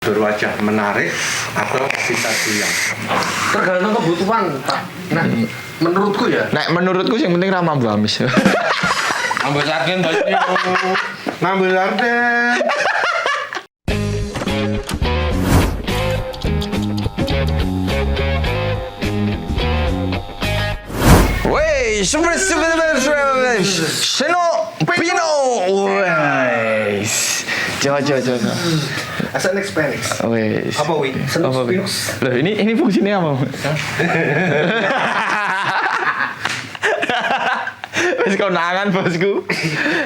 berwajah menarik atau kita diam? Tergantung kebutuhan, Pak. Nah, menurutku ya. Nek menurutku yang penting ramah Bu Amis. Ambil sarden bosnya. Ngambil sarden. Wey, super Seno Pino. Wes. Coba. Asal next Spanish. Wes. Apa wi? Apa, Wi? Loh, ini fungsinya apa? Wes konangan bosku.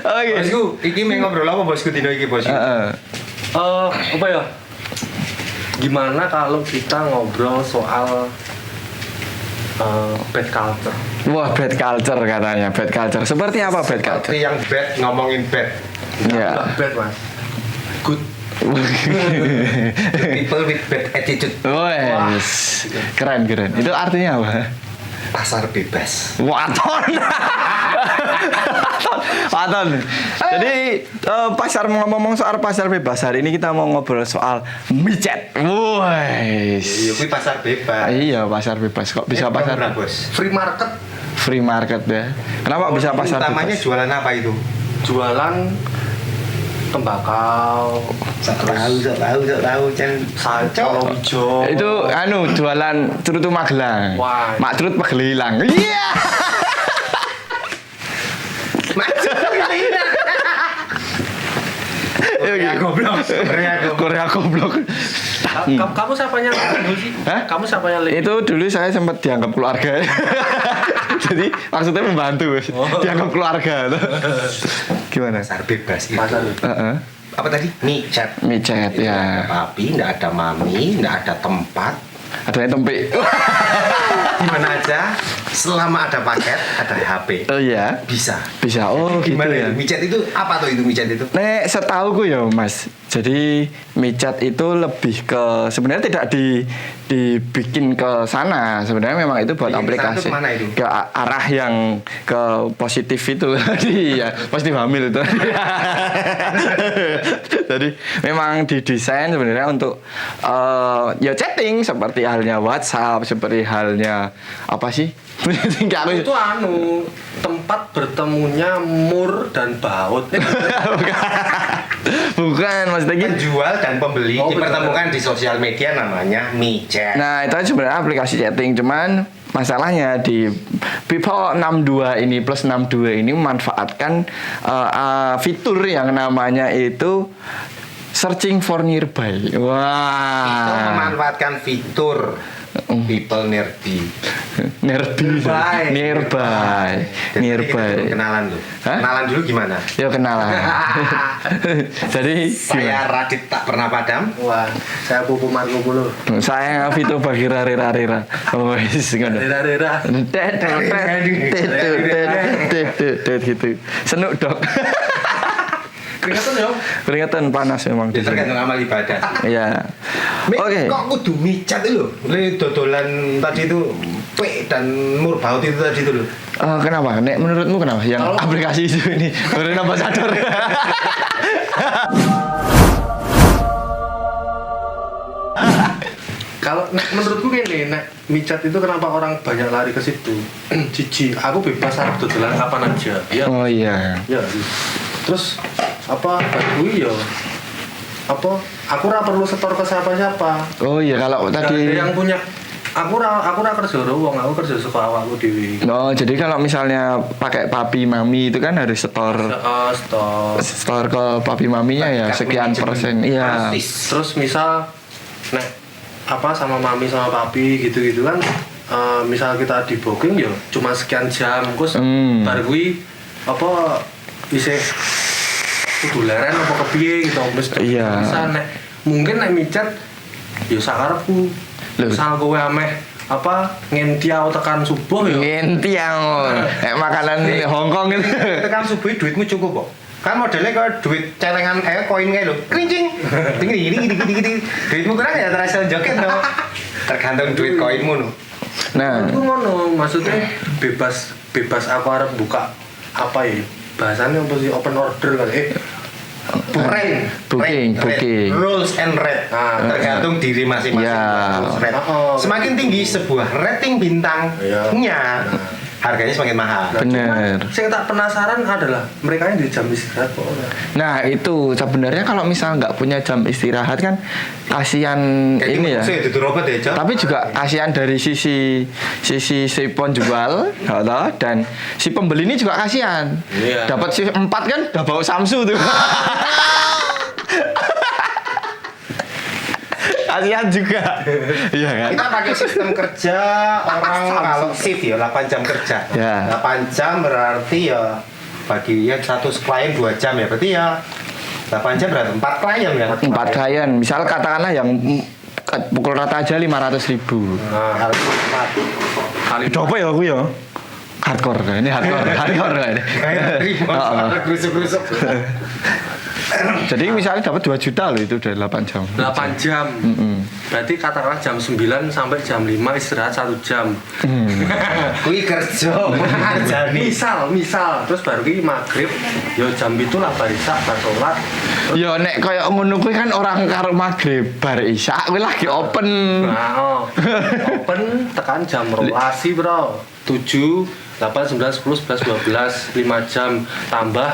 Oke. Bosku, iki mau ngobrol apa bosku dino iki bosku? Apa ya? Gimana kalau kita ngobrol soal bad culture? Wah, bad culture katanya. Bad culture. Seperti apa bad culture? Seperti yang bad ngomongin bad. Ya. Nggak bad, Mas. Good. People with bad attitude. Wes. Keren. Itu artinya apa? Pasar bebas. Waton. Jadi pasar ngomong soal pasar bebas hari ini kita mau ngobrol soal micet. Wes. Iya, kuwi pasar bebas. Iya, pasar bebas. Kok bisa pasar Berapa, bos? Free market. free market ya? Kenapa bisa pasar Utamanya bebas? jualan apa itu? Jualan tembakau, tahu kan. sayur hijau. Itu jualan cerutu Magelang. Wah. Mak cerut Magelang. Iya. Korea goblok. Kamu siapanya dulu sih? Hah? Kamu siapanya lagi? Itu dulu saya sempat dianggap keluarga. Jadi maksudnya membantu, dianggap keluarga. Gimana? Pasar bebas itu. Pasar. Apa tadi? Micet. Micet Tidak ya. ada papi, tidak ada mami, tidak ada tempat. Ada yang tempe. Di mana aja, selama ada paket, ada HP. Oh iya. Bisa. Bisa. Oh gitu Gimana ya. itu? Micet itu apa tuh itu micet itu? Nek setauku ya Mas. Jadi micet itu lebih ke sebenarnya tidak dibikin ke sana. Sebenarnya memang itu buat Bikin ke sana aplikasi. tuh kemana itu? Ke arah yang ke positif itu. Iya, positif hamil itu. Jadi memang didesain sebenarnya untuk ya chatting seperti halnya WhatsApp, seperti halnya apa sih? Itu tempat bertemunya mur dan baut. Bukan, maksudnya gitu. Penjual dan pembeli Oh, dipertemukan di sosial media namanya micet. Nah, itu sebenarnya aplikasi chatting, cuman masalahnya di People 62 ini plus 62 ini memanfaatkan fitur yang namanya itu searching for nearby. Wah. Itu memanfaatkan fitur people nerdy. Nearby. Kenalan lu. Hah? Kenalan dulu gimana? Ya kenalan. Jadi Saya Radit tak pernah padam. Wah, saya Pupu Marco Polo. saya Vito Bagira Rira. Oh, wis ngono. Daerah-daerah. Tet gitu. Senuk dok. Keringetan ya? Keringatan panas memang di Ya, sini. tergantung amal ibadah. Iya. Oke. Kok kudu micet itu loh? Ini dodolan tadi itu P dan mur baut itu tadi itu loh. Kenapa? Nek menurutmu kenapa? Yang Kalau- aplikasi itu ini brand ambassador. Kalau menurutku gini, micet itu kenapa orang banyak lari ke situ? Cici, aku bebas harus dodolan kapan aja. Ya. Oh iya. Ya. Terus apa? Bagus ya. Apa? Aku ora perlu setor ke siapa-siapa. Oh iya kalau Nggak tadi. ada yang punya. Aku ora kerja karo wong, aku kerja saka awakku dhewe. Oh jadi kalau misalnya pakai papi mami itu kan harus setor Store. ke papi maminya ya Tingkat sekian manajemen persen. Iya. artis. Terus misal apa sama mami sama papi gitu kan misal kita di booking ya cuma sekian jam terus bar kuwi apa isih kudu leren apa kepiye gitu mesti Iya. bisa mungkin micet ya sakarepku Loh. misal kowe ameh apa ngentiau tekan subuh ya Ngentiang. Makanan Hongkong itu. Itu kan subuh duitmu cukup kok. Kan modelnya kayak duit celengan koin kayak lo, kerincing, tinggi, duitmu kurang ya terasa joget no. Tergantung duit koinmu no. Nah, itu ngono maksudnya bebas aku harap buka apa ya bahasanya apa sih open order kan Booking. Rules and rate. Tergantung diri masing-masing. Ya. Rules, rate. Semakin tinggi sebuah rating bintangnya, harganya semakin mahal. Bener. Saya tak penasaran adalah mereka yang di jam istirahat kok ora. Nah itu sebenarnya kalau misal nggak punya jam istirahat kan kasihan ini ya. Tapi juga kasihan dari sisi si penjual, dan si pembeli ini juga kasihan. Iya. Dapat si 4 kan udah bawa Samsu tuh. Kasihan juga. Iya kan? Kita pakai sistem kerja orang kalau shift ya 8 jam kerja. Ya. 8 jam berarti ya bagi ya satu klien 2 jam ya berarti ya 8 jam berarti 4 klien ya. 4 klien. Misal katakanlah yang pukul rata aja 500.000. Nah, harus 4 kali. Coba ya aku ya. Hardcore kan ini hardcore kan ini. Kayak gerusuk-gerusuk. Jadi misalnya dapat 2 juta loh itu dari 8 jam. 8 jam. Berarti katakanlah jam 9 sampai jam 5 istirahat 1 jam. Kui kerja, misal terus baru ki maghrib yo jam itu lah bar isya bar salat. Ya nek kaya ngono kuwi kan orang karo maghrib bar isya kuwi lagi open. Nah, open tekan jam 12 sih, Bro. 7 8, 9, 10, 11, 12 5 jam tambah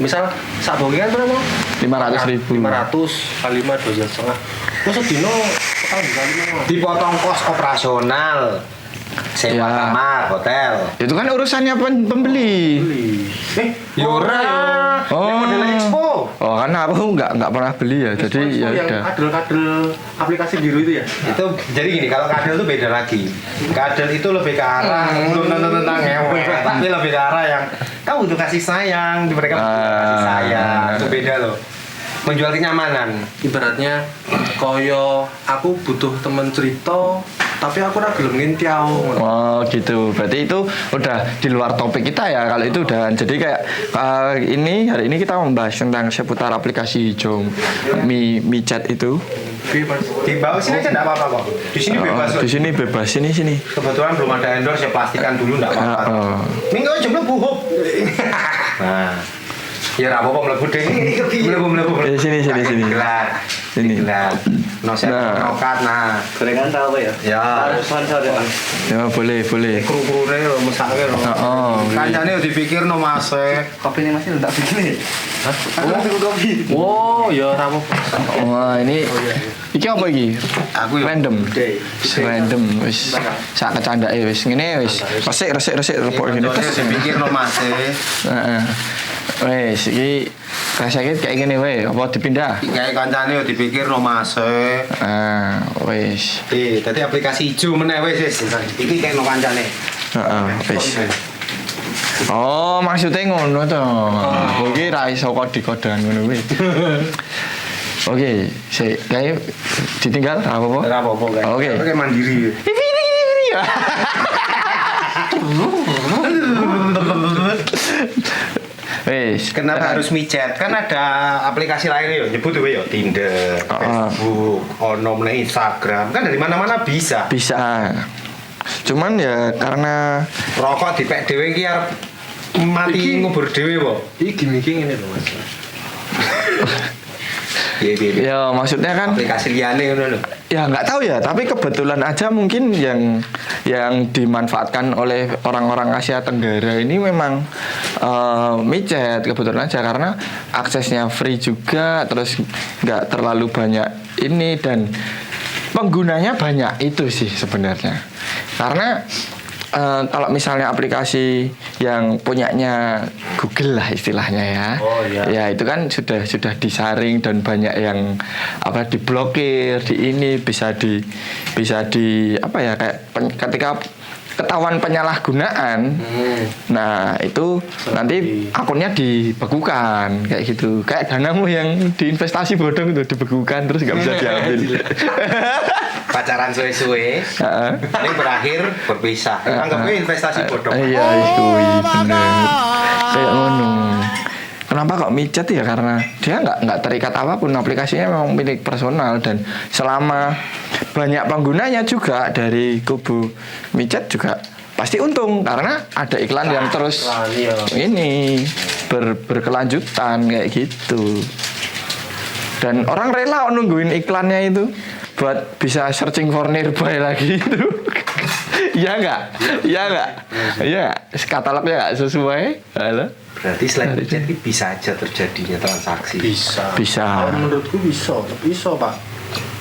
misal sak bongingan berapa? 500.000. 500 kali 5 2,5. Masa dino tekan kali 5. dipotong kos operasional, sewa Ya. kamar, hotel. Itu kan urusannya pembeli. Yora. Oh. Model Expo. Oh, kan aku nggak pernah beli ya. Jadi ya yang udah. kadel-kadel aplikasi biru itu ya. Itu jadi gini, kalau kadel itu beda lagi. Kadel itu lebih ke arah belum tentang ngewe, tapi lebih ke arah yang kamu butuh kasih sayang, mereka butuh kasih sayang. Itu beda loh. Menjual kenyamanan. Ibaratnya koyo aku butuh temen cerita tapi aku ora gelem ngintiau. Oh gitu, berarti itu udah di luar topik kita ya kalau itu udah. Jadi kayak hari ini kita membahas tentang seputar aplikasi hijau Mi Chat itu. Di bawah sini aja enggak apa-apa kok. Di sini bebas. Di sini bebas, sini. Kebetulan belum ada endorse ya, pastikan dulu enggak apa-apa. Minggu aja mlebu hop. Nah. Ya ora apa-apa mlebu deh. Mlebu. Sini. Gelar. Sini. Gelar. Nokat. Nah. Gorengan tahu ya? Ya. Sponsor ya. Ya boleh. Kru-krune lho mesake lho. Kancane yo dipikirno Mas. Kopi ini masih tak bikin. Hah? Aku mau kopi. Oh, ya ora apa-apa. Wah ini iki apa iki? Aku yo Random wis. Sak kecandake wis ngene wis. Resik repot ngene. terus dipikirno Mas. Heeh. Wis iki rasake kayak gini wae, apa dipindah? Kayak kancane yo dipikirno Mas. Wis. Dadi aplikasi ijo meneh wis. Iki kayak no kancane. Heeh, wis. Oh, maksudnya ngono to. Aku iki ra iso kode-kodean ngono kuwi. Oke, kayak ditinggal apa-apa? Ora apa-apa kan. Oke. Kayak mandiri. Wis. Kenapa harus micet? Kan ada aplikasi lain ya, nyebut ya Tinder, Facebook, ono meneh Instagram. Kan dari mana-mana bisa. Bisa. Cuman ya karena Rokok dipek dhewe iki arep mati ngubur dhewe po. Iki gimmick ngene lho, Mas. Piye. ya maksudnya kan Aplikasi liyane ngono lho. ya nggak tahu ya, tapi kebetulan aja mungkin yang dimanfaatkan oleh orang-orang Asia Tenggara ini memang micet kebetulan aja karena aksesnya free juga, terus nggak terlalu banyak ini dan penggunanya banyak itu sih sebenarnya. Karena kalau misalnya aplikasi yang punyanya Google lah istilahnya ya, ya itu kan sudah disaring dan banyak yang diblokir, bisa di apa ya kayak ketika ketahuan penyalahgunaan, nah itu nanti akunnya dibekukan kayak gitu, kayak danamu yang diinvestasi bodong itu dibekukan terus nggak bisa diambil. Pacaran suwe-suwe, ini berakhir berpisah. Anggapnya investasi bodong. Iya itu bener, kayak ngono. Kenapa kok micet ya? Karena dia nggak terikat apapun, aplikasinya memang milik personal dan selama banyak penggunanya juga dari kubu micet juga pasti untung karena ada iklan yang terus ini berkelanjutan kayak gitu. Dan orang rela nungguin iklannya itu buat bisa searching for nearby lagi itu. Iya nggak? Iya nggak? Iya, katalognya nggak sesuai. Halo? Berarti selain micet ini bisa aja terjadinya transaksi. Bisa. Bisa. Kalau menurutku bisa Pak.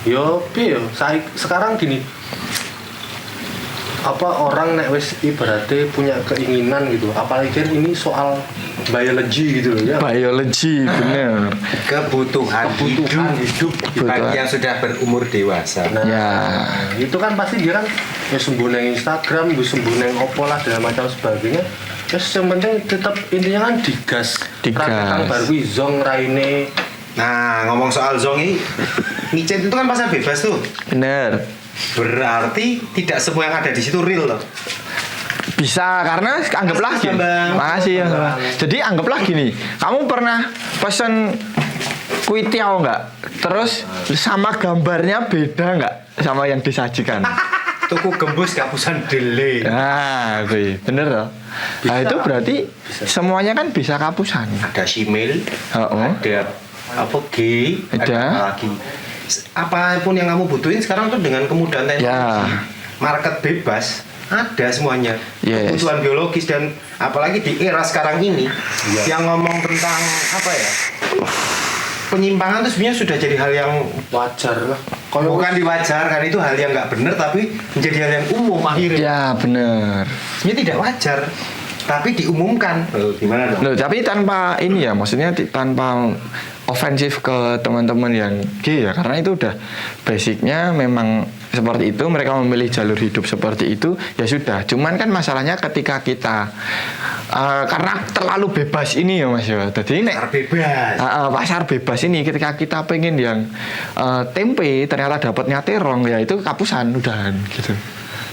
Yo, piye yo? Sekarang gini. Apa orang nek wis ibaratnya punya keinginan gitu, apalagi kan ini soal biologi gitu loh ya. Biologi bener. Kebutuhan hidup bagi yang sudah berumur dewasa. Nah, Ya. itu kan pasti dia kan ya sembuh nang Instagram, ya sembuh nang opo lah dan macam sebagainya. Terus yang penting tetap intinya kan digas. Digas. Raketan baru zong raine. Nah, ngomong soal zong ini, micet itu kan pasar bebas tuh. Bener. Berarti tidak semua yang ada di situ real loh. Bisa karena anggaplah Makasih, gini. Bang. Makasih ya. Bang. Jadi anggaplah gini, kamu pernah pesen kue tiaw nggak? Terus sama gambarnya beda nggak sama yang disajikan? Tuku gembus kapusan delay. Nah, gue bener loh. Nah itu berarti semuanya kan bisa kapusan. Ada shemale, Oh. ada apa G, Ada. apa lagi. Apapun yang kamu butuhin sekarang tuh dengan kemudahan teknologi, Ya. market bebas, ada semuanya. Yes. Kebutuhan biologis dan apalagi di era sekarang ini yang ngomong tentang apa ya? Penyimpangan itu sebenarnya sudah jadi hal yang Wajar lah. bukan diwajarkan, itu hal yang nggak benar tapi menjadi hal yang umum akhirnya. Ya bener. Sebenarnya tidak wajar tapi diumumkan. Gimana dong? Loh, tapi tanpa ini ya, maksudnya tanpa ofensif ke teman-teman yang gay ya, karena itu udah basicnya memang seperti itu, mereka memilih jalur hidup seperti itu, ya sudah. Cuman kan masalahnya ketika kita karena terlalu bebas ini ya Mas ya. Jadi Pasar bebas. pasar bebas ini ketika kita pengen yang tempe ternyata dapatnya terong, ya itu kapusan udahan gitu.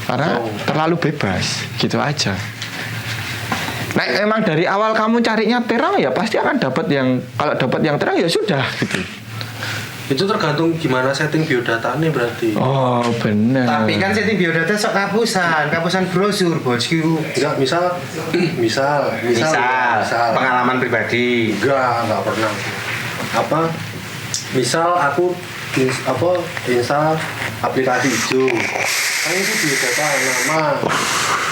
Karena terlalu bebas gitu aja. Nah, emang dari awal kamu carinya terang ya pasti akan dapat yang, kalau dapat yang terang ya sudah gitu. Itu tergantung gimana setting biodatanya berarti. Oh benar. Tapi kan setting biodata sok kapusan brosur, bosku. Enggak, misal Pengalaman pribadi. enggak pernah. Apa? Misal aku install aplikasi hijau. Kan itu biodata nama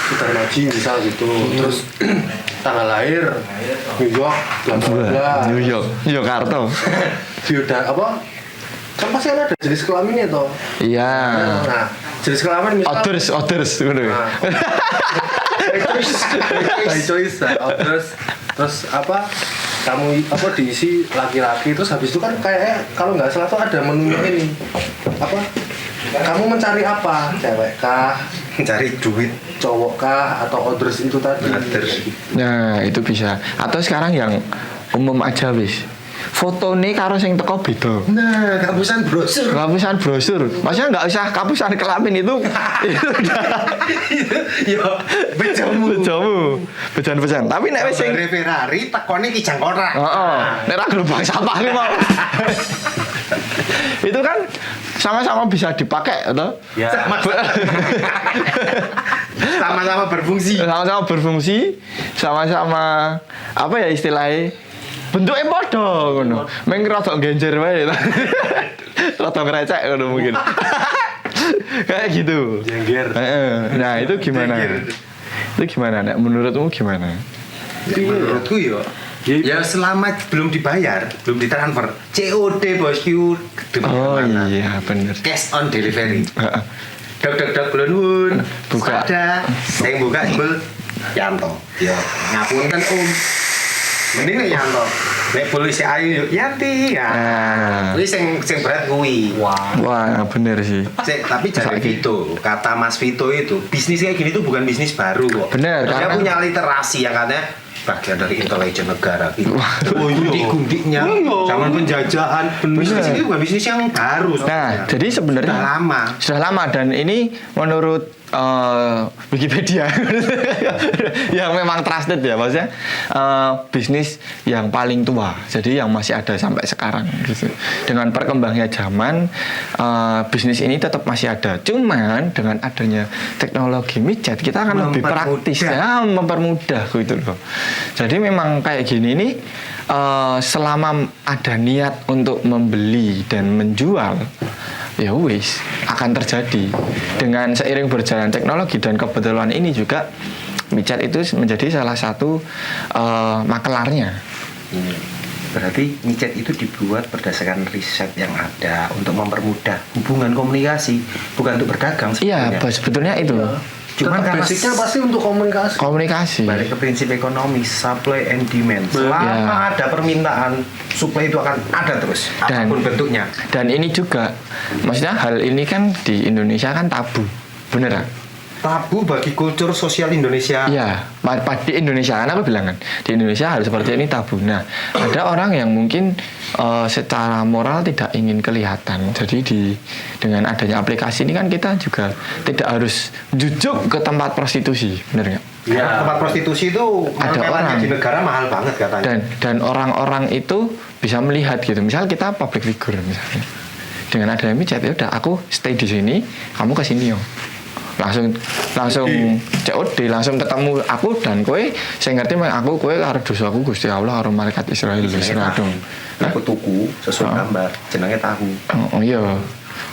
Sudarmaji misal gitu. Terus tanggal lahir New York bla bla bla. New York, Yogyakarta. Biodata apa? Kan pasti ada jenis kelaminnya toh. Iya. Nah, jenis kelamin misal Others ngono ya. by choice terus apa kamu apa diisi laki-laki, terus habis itu kan kayak kalau nggak salah tuh ada menunya ini apa, kamu mencari apa, cewek kah, Mencari duit. cowok kah, atau others itu tadi. Others. Nah, itu bisa. Atau sekarang yang umum aja wis. Foto nih karo sing teko beda. Nah, kapusan brosur. Kapusan brosur. Maksudnya nggak usah kapusan kelamin itu. Itu udah. Yo, bejamu. Bejan. Tapi nek wis sing Ferrari tekone Kijang Korak. heeh, nek ra gerobak sampah ki mau. Itu kan sama-sama bisa dipakai atau Ya. Sama-sama berfungsi. sama-sama berfungsi, sama-sama apa ya istilahnya, bentuknya podo ngono. Meng rada genjer wae. Rada ngrecek ngono mungkin. Kayak gitu. Jengger. Heeh. Nah, itu gimana? Itu gimana? Nek menurutmu gimana? Menurutku yo, ya selama belum dibayar, belum ditransfer, COD bosku. Oh iya, bener. Cash on delivery. Heeh. Dok nuwun. Buka. Ada. Sing buka imbul Yanto. Ya, ngapunten Om. Mending nek Yanto. Nek polisi ayu yo Yanti ya. Nah. Kuwi sing berat kuwi. Wah, bener sih. Tapi jadi Saiki. Vito, kata Mas Vito itu, bisnis kayak gini tuh bukan bisnis baru kok. Bener, Dia karena- punya literasi yang katanya bagian dari intelijen negara gitu. Oh, iya. Gundik-gundiknya, zaman penjajahan, bisnis ini bukan bisnis yang baru. Nah, sebenarnya. jadi sebenarnya Sudah lama. Sudah lama, dan ini menurut Wikipedia yang memang trusted ya, maksudnya bisnis yang paling tua, jadi yang masih ada sampai sekarang gitu. Dengan perkembangnya zaman, bisnis ini tetap masih ada, cuman dengan adanya teknologi micet kita akan lebih praktis ya, mempermudah gitu loh. Jadi memang kayak gini nih, selama ada niat untuk membeli dan menjual, ya wis akan terjadi. Dengan seiring berjalan teknologi dan kebetulan ini juga micet itu menjadi salah satu makelarnya. Berarti micet itu dibuat berdasarkan riset yang ada untuk mempermudah hubungan komunikasi, bukan untuk berdagang Iya, sebetulnya. sebetulnya itu. Cuman Tetap karena basicnya pasti untuk komunikasi. balik ke prinsip ekonomi, supply and demand. Selama ada permintaan, supply itu akan ada terus, apapun bentuknya. Dan ini juga, maksudnya hal ini kan di Indonesia kan tabu, bener kan? Tabu bagi kultur sosial Indonesia. Iya, di Indonesia kan aku bilang kan, di Indonesia hal seperti ini tabu. Nah, ada orang yang mungkin secara moral tidak ingin kelihatan. Jadi dengan adanya aplikasi ini kan kita juga tidak harus jujuk ke tempat prostitusi, bener nggak? Ya, tempat prostitusi itu Ada orang di negara mahal banget katanya. Dan orang-orang itu bisa melihat gitu. Misal kita public figure misalnya, dengan adanya micet, ya udah aku stay di sini, kamu ke sini yo. langsung COD, langsung ketemu aku dan kowe saya ngerti aku kowe karo dosaku Gusti Allah karo malaikat Israel dong. Aku tuku sesuai gambar jenenge tahu. Oh iya.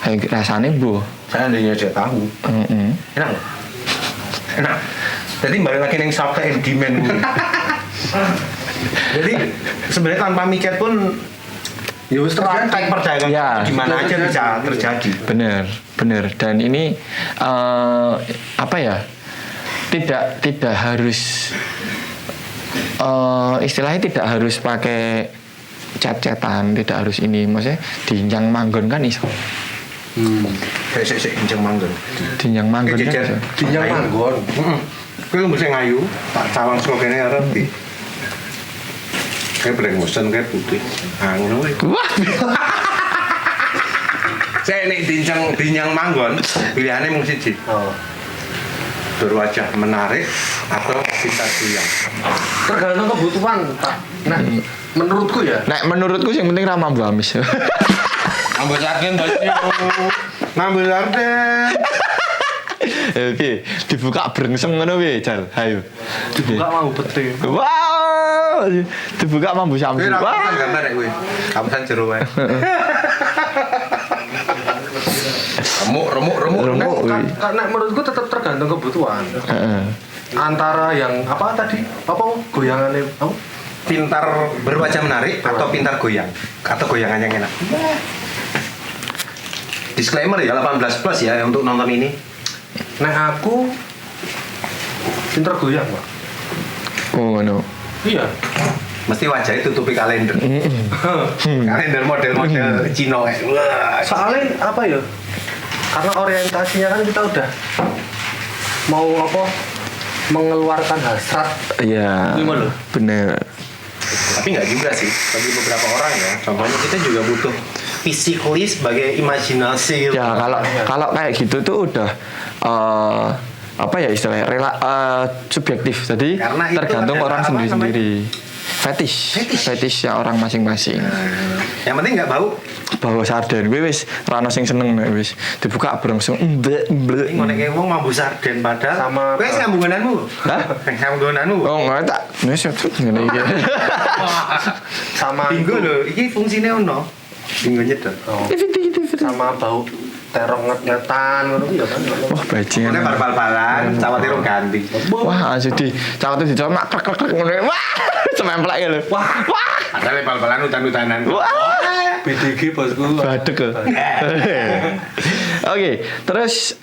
Rasane mbuh. Saya ndenya aja tahu. Enak loh. Enak. Jadi balik lagi ning supply and demand kuwi. Jadi sebenarnya tanpa micet pun ya terjadi perdagangan ya, di mana aja bisa terjadi. Bener. Dan ini apa ya? Tidak harus istilahnya tidak harus pakai cat-catan, tidak harus ini, maksudnya diinjang manggon kan iso. Sik injang manggon. Diinjang manggon kan iso. Diinjang manggon. Kuwi mesti ngayu, tak cawang saka kene arep ndi. Kayak breng motion kayak putih. Ah ngono kuwi. Wah. Saya nek diinjang manggon, pilihannya mung siji. Berwajah menarik atau pintar goyang. Tergantung kebutuhan, Pak. Nah, menurutku ya. Nek menurutku yang penting ramah Bu Amis. Ambil sarden bosnya. Ngambil sarden. Oke, dibuka brengsem ngono piye, Jal? Hayo. Dibuka mau pete. Wow. Dibuka mambu samsu. Wah, Wah. gambar rek kowe. Kamusan jero wae. Remuk. Karena menurutku tetap tergantung kebutuhan. Antara yang apa tadi? Apa goyangannya? Apa? Pintar berwajah menarik atau pintar goyang atau goyangan yang enak. Disclaimer ya 18 plus ya untuk nonton ini. Nah aku pintar goyang, Pak. Oh, no. Iya. Mesti wajahnya tutupi kalender. Kalender model-model Cino. Wah. Soalnya apa ya? Karena orientasinya kan kita udah mau apa? Mengeluarkan hasrat. Iya. Gimana? Bener. Tapi nggak juga sih, bagi beberapa orang ya. Contohnya kita juga butuh physically sebagai imajinasi. Ya kalau kayak gitu tuh udah apa ya istilahnya subjektif. Jadi Karena itu tergantung adalah orang apa sendiri-sendiri. Fetish ya orang masing-masing. Yang penting nggak bau. Bawa sarden, gue wis rano sing seneng wis dibuka brengsem Ini ngonek wong mambu sarden padahal. Sama kowe sing ngambungananmu. Hah? Ngambungananmu. Oh nggak tak, wis ngene iki. Sama Tinggu lho, iki fungsinya ono. Tinggu nyedot. sama bau terong nget-ngetan ngono ya kan. Wah bajingan. Ini bal-balan, cawat itu ganti. Wah jadi cawat itu dicomak krek ngono. Wah sememplek ya lho. Wah. Ada bal-balan utan-utanan. Wah. BDG bosku. Badek ke. Oke, terus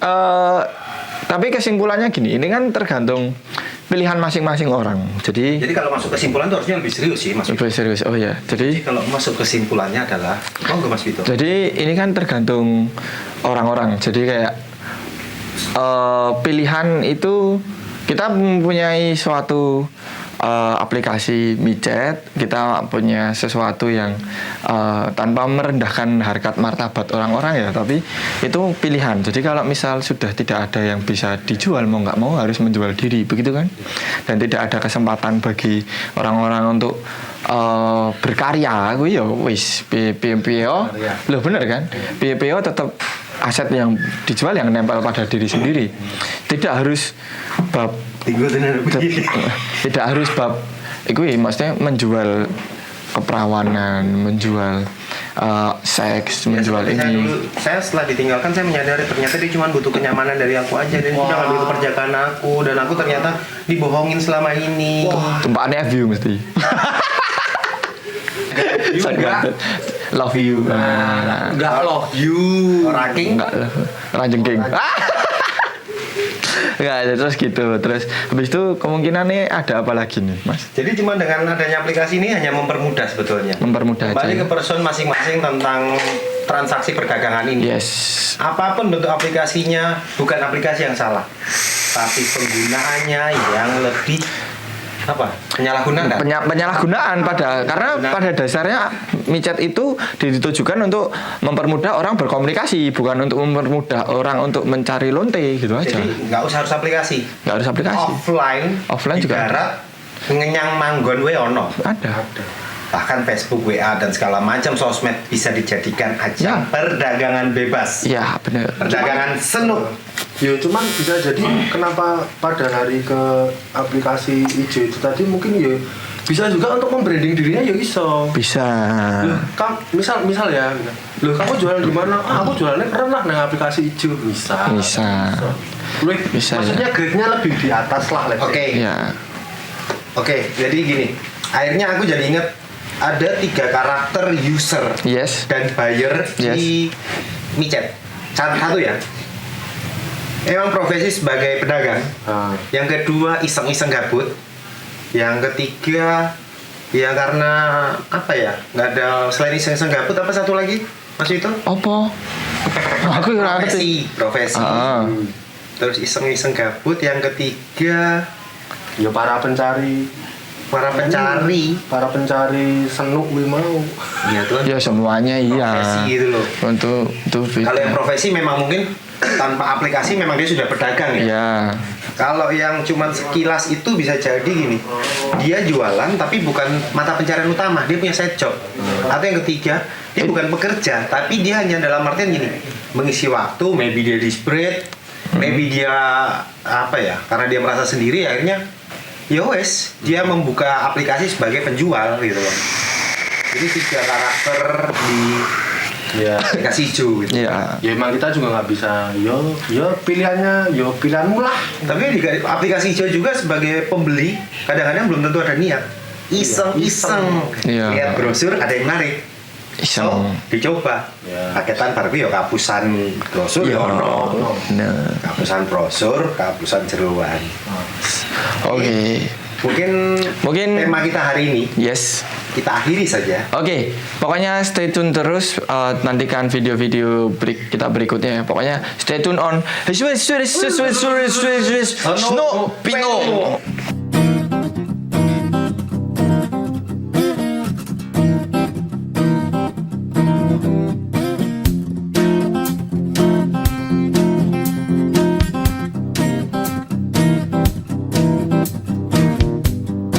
tapi kesimpulannya gini, ini kan tergantung pilihan masing-masing orang. Jadi kalau masuk kesimpulan itu harusnya lebih serius sih Mas. lebih serius. Oh ya. Jadi Kalau masuk kesimpulannya adalah Mas Vito. Jadi ini kan tergantung orang-orang. Jadi kayak pilihan itu kita mempunyai suatu aplikasi micet, kita punya sesuatu yang tanpa merendahkan harkat martabat orang-orang ya, tapi itu pilihan. Jadi kalau misal sudah tidak ada yang bisa dijual, mau nggak mau harus menjual diri, begitu kan? Dan tidak ada kesempatan bagi orang-orang untuk berkarya, gue ya wis PPO, loh bener kan? PPO tetap aset yang dijual yang nempel pada diri sendiri. Tidak harus bab tidak harus bab itu maksudnya menjual keperawanan, menjual seks, menjual ini. Saya setelah ditinggalkan saya menyadari ternyata dia cuma butuh kenyamanan dari aku aja, dan dia nggak butuh kerjaan aku, dan aku ternyata dibohongin selama ini. Tumpahannya FU mesti. Love you. Enggak love you. Raking. Enggak ranjengking. Enggak, terus gitu. Terus habis itu kemungkinannya ada apa lagi nih, Mas? Jadi cuma dengan adanya aplikasi ini hanya mempermudah sebetulnya. Mempermudah Kembali aja. ke person masing-masing tentang transaksi perdagangan ini. Yes. Apapun bentuk aplikasinya, bukan aplikasi yang salah, tapi penggunaannya yang lebih penyalahgunaan. Penyalahgunaan karena pada dasarnya micet itu ditujukan untuk mempermudah orang berkomunikasi, bukan untuk mempermudah orang untuk mencari lonte gitu aja. Jadi nggak usah harus aplikasi. Nggak harus aplikasi. Offline juga ibarat ngenyang manggon we ono. Ada. Bahkan Facebook, WA dan segala macam sosmed bisa dijadikan ajang perdagangan bebas. Ya benar. Perdagangan seno. Ya cuman bisa jadi kenapa pada lari ke aplikasi hijau itu tadi mungkin ya bisa juga untuk membranding dirinya ya iso. Bisa. Loh, misal ya. Loh, kamu jualan di mana? Aku jualannya keren lah dengan aplikasi hijau. Bisa. Loh, Bisa, maksudnya grade-nya lebih di atas lah. Oke. Ya. Oke, jadi gini. Akhirnya aku jadi ingat ada 3 karakter user Yes. dan buyer di micet. Satu ya. Emang profesi sebagai pedagang. Yang kedua iseng-iseng gabut. Yang ketiga ya karena apa ya? Nggak ada selain iseng-iseng gabut apa satu lagi? Mas itu? Apa? Aku nggak ngerti. Profesi. Terus iseng-iseng gabut. Yang ketiga Ya para pencari senuk gue mau. ya tuh. Ya semuanya iya. Profesi gitu loh. Untuk Kalau yang profesi memang mungkin tanpa aplikasi memang dia sudah pedagang ya. Ya. Kalau yang cuman sekilas itu bisa jadi gini, dia jualan tapi bukan mata pencarian utama, dia punya side job. Atau yang ketiga, dia bukan pekerja, tapi dia hanya dalam artian gini, mengisi waktu, maybe dia desperate, maybe dia apa ya, karena dia merasa sendiri akhirnya ya wes, dia membuka aplikasi sebagai penjual gitu loh. Jadi 3 karakter di aplikasi hijau gitu. Iya. Ya emang kita juga nggak bisa. Yo pilihanmu lah. Tapi di aplikasi hijau juga sebagai pembeli kadang-kadang belum tentu ada niat. Iseng-iseng. Iya. Lihat brosur ada yang menarik. Iseng. So, dicoba. Paketan barbi ya kapusan brosur ya ono. Nah. Kapusan brosur, kapusan jeroan. Oke. Mungkin tema kita hari ini Yes. kita akhiri saja. Oke, pokoknya stay tune terus, nantikan video-video kita berikutnya. Pokoknya stay tune on Snow Pingo.